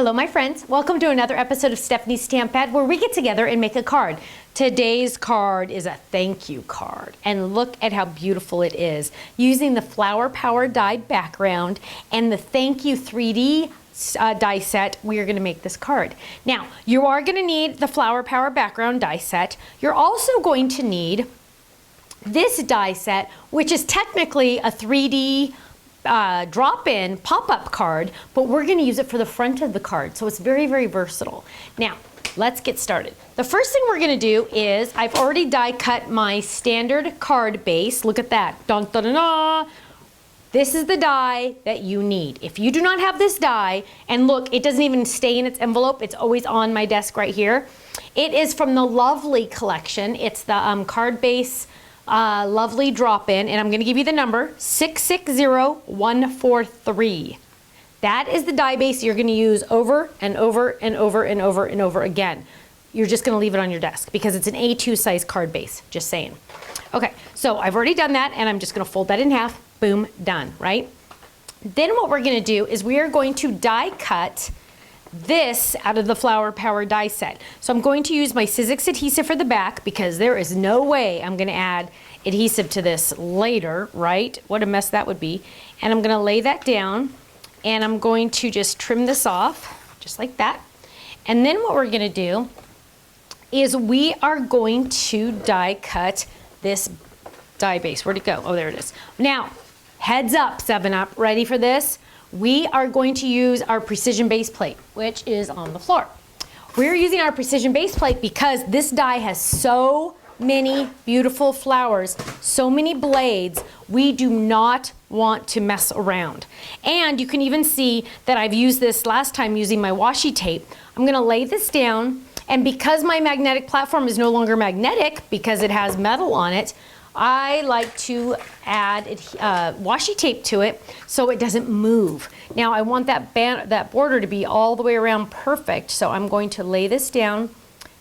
Hello my friends, welcome to another episode of Stephanie's Stamp Pad where we get together and make a card. Today's card is a thank you card and look at how beautiful it is. Using the Flower Power dyed background and the Thank You 3D die set, we are going to make this card. Now, you are going to need the Flower Power background die set. You're also going to need this die set, which is technically a 3D drop-in pop-up card, but we're going to use it for the front of the card, so it's very, very versatile. Now, let's get started. The first thing we're going to do is, I've already die cut my standard card base. Look at that. Dun, dun, dun, dun. This is the die that you need. If you do not have this die, and look, it doesn't even stay in its envelope, it's always on my desk right here. It is from the Lovely collection. It's the card base Lovely drop-in, and I'm going to give you the number 660143. That is the die base you're going to use over and over and over and over and over again. You're just going to leave it on your desk because it's an A2 size card base, just saying. Okay, so I've already done that and I'm just going to fold that in half. Boom, done, right? Then what we're going to do is we are going to die cut this out of the Flower Power die set. So I'm going to use my Sizzix adhesive for the back because there is no way I'm going to add adhesive to this later, right? What a mess that would be. And I'm going to lay that down and I'm going to just trim this off just like that. And then what we're going to do is we are going to die cut this die base. Where'd it go? Oh, there it is. Now, heads up, 7-Up, ready for this? We are going to use our precision base plate, which is on the floor. We're using our precision base plate because this die has so many beautiful flowers, so many blades, we do not want to mess around. And you can even see that I've used this last time using my washi tape. I'm gonna lay this down, and because my magnetic platform is no longer magnetic because it has metal on it, I like to add washi tape to it so it doesn't move. Now I want that border to be all the way around perfect, so I'm going to lay this down,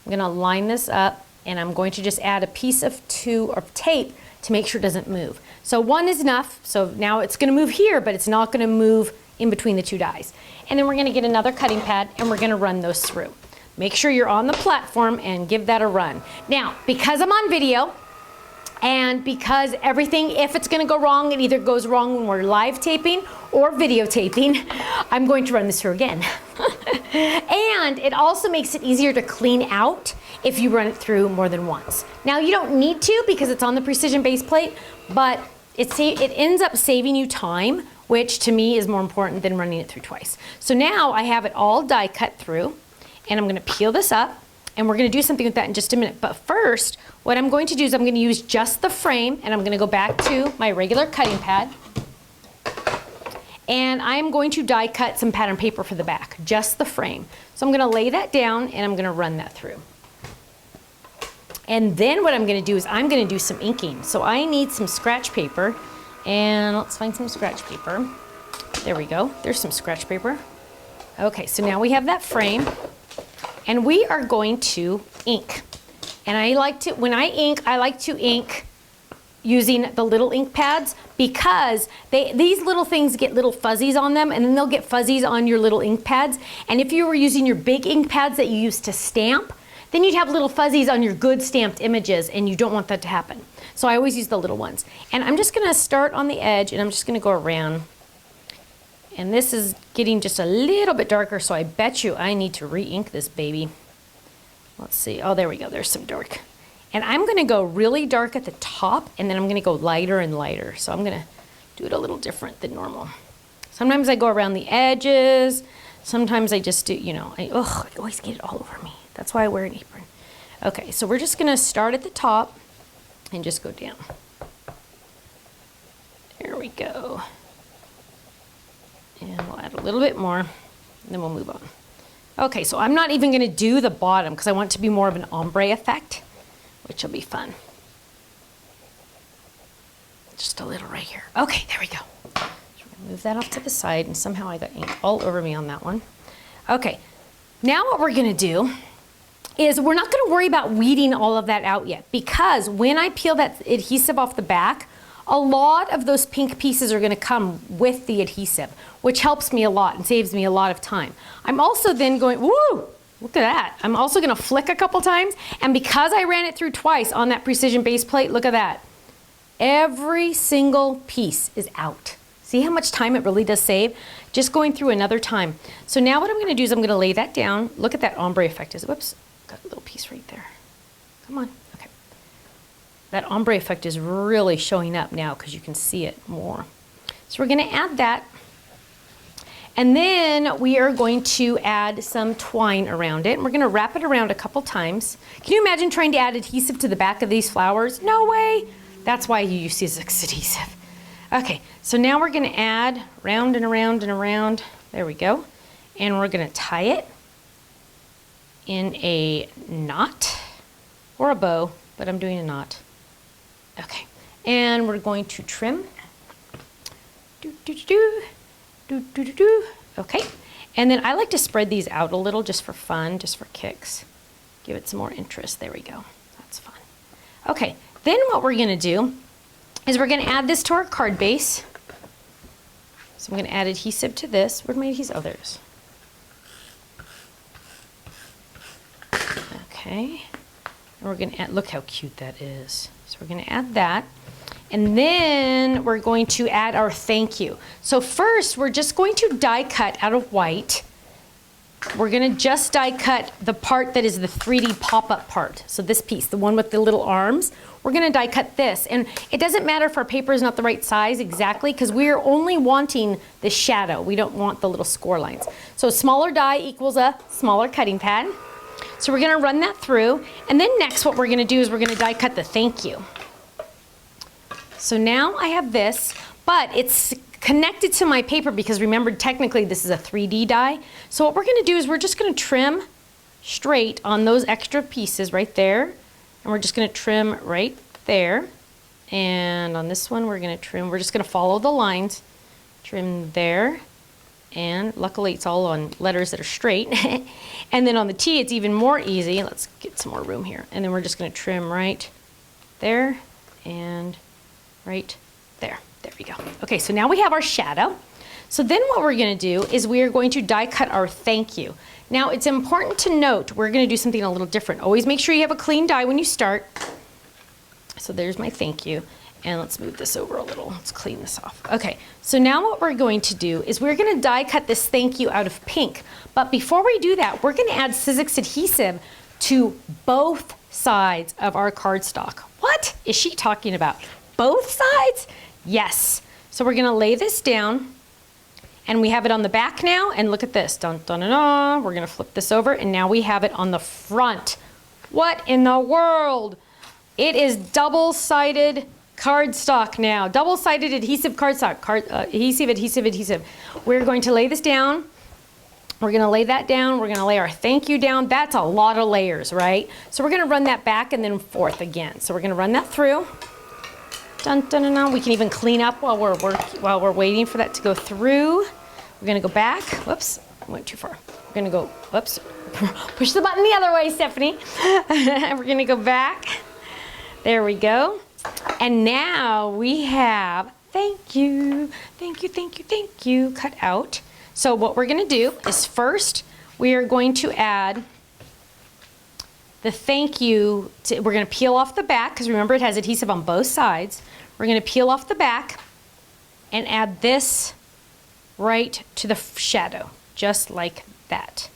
I'm going to line this up, and I'm going to just add a piece of tape to make sure it doesn't move. So one is enough, so now it's going to move here, but it's not going to move in between the two dies. And then we're going to get another cutting pad and we're going to run those through. Make sure you're on the platform and give that a run. Now, because I'm on video, and because everything, if it's going to go wrong, it either goes wrong when we're live taping or videotaping, I'm going to run this through again. And it also makes it easier to clean out if you run it through more than once. Now you don't need to because it's on the precision base plate, but it ends up saving you time, which to me is more important than running it through twice. So now I have it all die cut through, and I'm going to peel this up. And we're going to do something with that in just a minute. But first, what I'm going to do is I'm going to use just the frame, and I'm going to go back to my regular cutting pad. And I'm going to die cut some pattern paper for the back, just the frame. So I'm going to lay that down and I'm going to run that through. And then what I'm going to do is I'm going to do some inking. So I need some scratch paper, and let's find some scratch paper. There we go. There's some scratch paper. Okay, so now we have that frame. And we are going to ink. And when I ink, I like to ink using the little ink pads because these little things get little fuzzies on them, and then they'll get fuzzies on your little ink pads. And if you were using your big ink pads that you use to stamp, then you'd have little fuzzies on your good stamped images, and you don't want that to happen. So I always use the little ones. And I'm just gonna start on the edge, and I'm just gonna go around. And this is getting just a little bit darker, so I bet you I need to re-ink this baby. Let's see. Oh, there we go. There's some dark. And I'm going to go really dark at the top, and then I'm going to go lighter and lighter. So I'm going to do it a little different than normal. Sometimes I go around the edges. Sometimes I just do, you know, I always get it all over me. That's why I wear an apron. Okay, so we're just going to start at the top and just go down. There we go. And we'll add a little bit more, and then we'll move on. Okay, so I'm not even going to do the bottom because I want it to be more of an ombre effect, which will be fun. Just a little right here. Okay, there we go. Move that off to the side, and somehow I got ink all over me on that one. Okay, now what we're going to do is we're not going to worry about weeding all of that out yet, because when I peel that adhesive off the back, A lot of those pink pieces are going to come with the adhesive, which helps me a lot and saves me a lot of time. I'm also then going, woo, look at that. I'm also going to flick a couple times, and because I ran it through twice on that precision base plate, look at that. Every single piece is out. See how much time it really does save? Just going through another time. So now what I'm going to do is I'm going to lay that down. Look at that ombre effect. Whoops, got a little piece right there. Come on. Okay. That ombre effect is really showing up now because you can see it more. So we're going to add that. And then we are going to add some twine around it. And we're going to wrap it around a couple times. Can you imagine trying to add adhesive to the back of these flowers? No way. That's why you use Sizzix adhesive. Okay, so now we're going to add round and around and around. There we go. And we're going to tie it in a knot or a bow, but I'm doing a knot. Okay, and we're going to trim. Do, do, do, do. Do, do, do, do. Okay, and then I like to spread these out a little just for fun, just for kicks. Give it some more interest. There we go. That's fun. Okay, then what we're going to do is we're going to add this to our card base. So I'm going to add adhesive to this. Where'd my adhesive? Oh, there it is. Okay, and we're going to add, look how cute that is. So we're going to add that. And then we're going to add our thank you. So first, we're just going to die cut out of white. We're going to just die cut the part that is the 3D pop-up part. So this piece, the one with the little arms, we're going to die cut this. And it doesn't matter if our paper is not the right size exactly, because we're only wanting the shadow. We don't want the little score lines. So a smaller die equals a smaller cutting pad. So we're going to run that through. And then next, what we're going to do is we're going to die cut the thank you. So now I have this, but it's connected to my paper because remember, technically this is a 3D die. So what we're going to do is we're just going to trim straight on those extra pieces right there. And we're just going to trim right there. And on this one, we're going to trim, we're just going to follow the lines. Trim there. And luckily it's all on letters that are straight. And then on the T, it's even more easy. Let's get some more room here. And then we're just going to trim right there and right there. There we go. Okay, so now we have our shadow. So then what we're going to do is we are going to die cut our thank you. Now it's important to note we're going to do something a little different. Always make sure you have a clean die when you start. So there's my thank you. And let's move this over a little. Let's clean this off. Okay, so now what we're going to do is we're going to die cut this thank you out of pink. But before we do that, we're going to add Sizzix adhesive to both sides of our cardstock. What is she talking about? Both sides? Yes. So we're going to lay this down, and we have it on the back now, and look at this. Dun, dun, dun, dun. We're going to flip this over, and now we have it on the front. What in the world? It is double-sided cardstock now. Double-sided adhesive cardstock. Adhesive. We're going to lay this down. We're going to lay that down. We're going to lay our thank you down. That's a lot of layers, right? So we're going to run that back and then forth again. So we're going to run that through. Dun, dun, dun, dun. We can even clean up while we're waiting for that to go through. We're going to go back. Whoops, I went too far. We're going to go, whoops, push the button the other way, Stephanie. We're going to go back. There we go. And now we have thank you, thank you, thank you, thank you cut out. So what we're going to do is first we are going to add the thank you. We're going to peel off the back because remember it has adhesive on both sides. We're going to peel off the back and add this right to the shadow, just like that.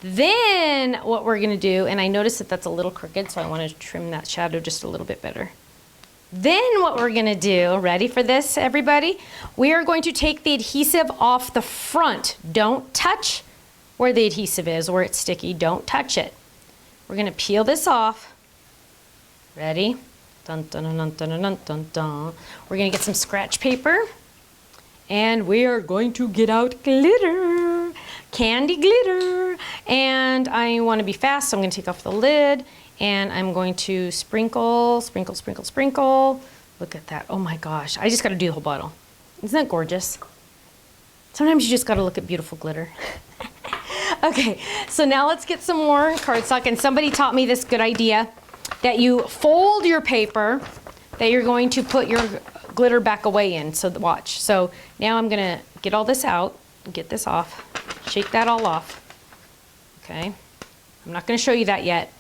Then what we're going to do, and I noticed that that's a little crooked, so I want to trim that shadow just a little bit better. Then what we're going to do, ready for this, everybody? We are going to take the adhesive off the front. Don't touch where the adhesive is, where it's sticky. Don't touch it. We're going to peel this off. Ready? Dun, dun, dun, dun, dun, dun, dun, dun. We're going to get some scratch paper. And we are going to get out glitter. Candy glitter. And I want to be fast, so I'm going to take off the lid. And I'm going to sprinkle, sprinkle, sprinkle, sprinkle. Look at that. Oh my gosh. I just got to do the whole bottle. Isn't that gorgeous? Sometimes you just got to look at beautiful glitter. Okay, so now let's get some more cardstock. And somebody taught me this good idea that you fold your paper that you're going to put your glitter back away in. So watch. So now I'm gonna get all this out, get this off, shake that all off. Okay. I'm not gonna show you that yet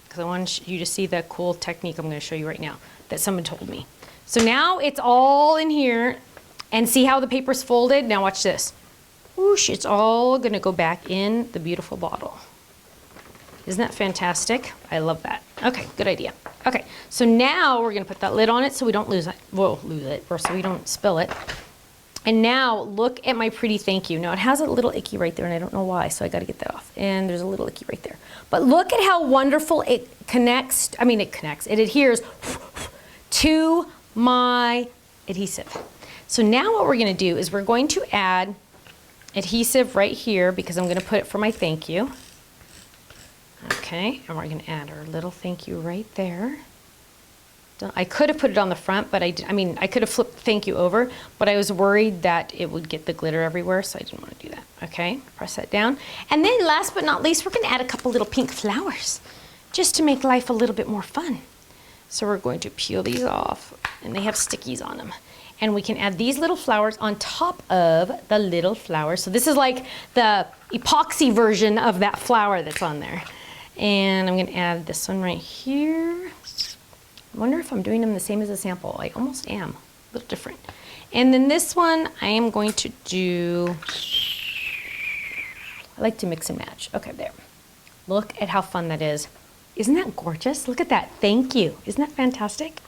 because I want you to see the cool technique I'm gonna show you right now that someone told me. So now it's all in here, and see how the paper's folded? Now watch this. Whoosh, it's all gonna go back in the beautiful bottle. Isn't that fantastic? I love that. Okay, good idea. Okay, so now we're gonna put that lid on it so we don't lose it. We'll lose it, or so we don't spill it. And now look at my pretty thank you. Now it has a little icky right there and I don't know why, so I gotta get that off. And there's a little icky right there. But look at how wonderful it connects, it adheres to my adhesive. So now what we're gonna do is we're going to add adhesive right here because I'm gonna put it for my thank you. Okay, and we're gonna add our little thank you right there. I could have put it on the front, but I could have flipped thank you over, but I was worried that it would get the glitter everywhere, so I didn't want to do that. Okay, press that down. And then last but not least, we're gonna add a couple little pink flowers just to make life a little bit more fun. So we're going to peel these off, and they have stickies on them. And we can add these little flowers on top of the little flowers. So this is like the epoxy version of that flower that's on there. And I'm gonna add this one right here. I wonder if I'm doing them the same as the sample. I almost am, a little different. And then this one, I am going to do, I like to mix and match. Okay, there. Look at how fun that is. Isn't that gorgeous? Look at that, thank you. Isn't that fantastic?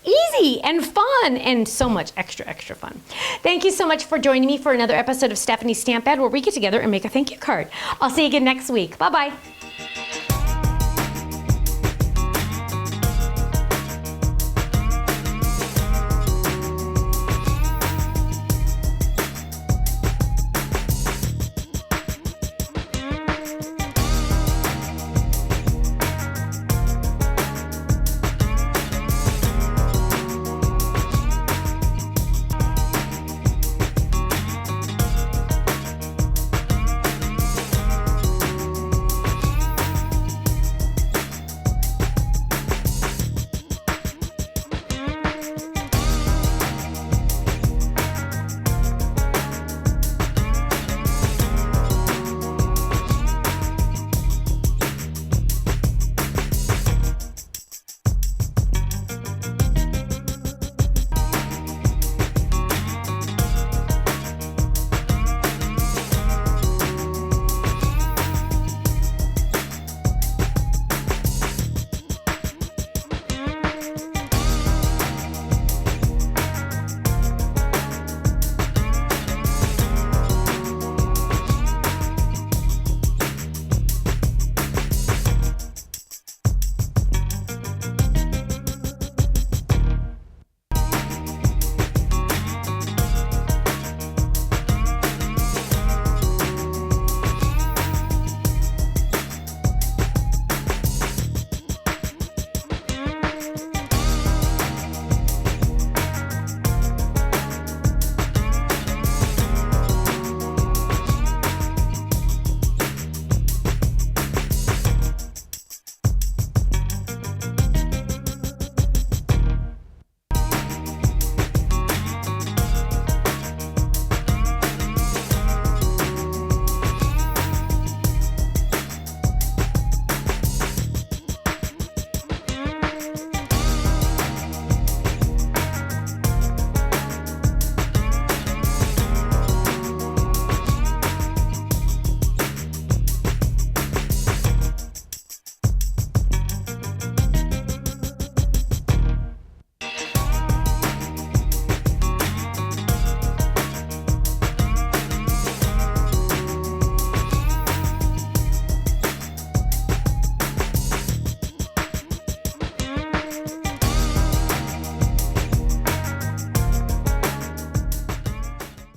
Easy and fun and so much extra fun. Thank you so much for joining me for another episode of Stephanie's Stamp Ed, where we get together and make a thank you card. I'll see you again next week. Bye-bye.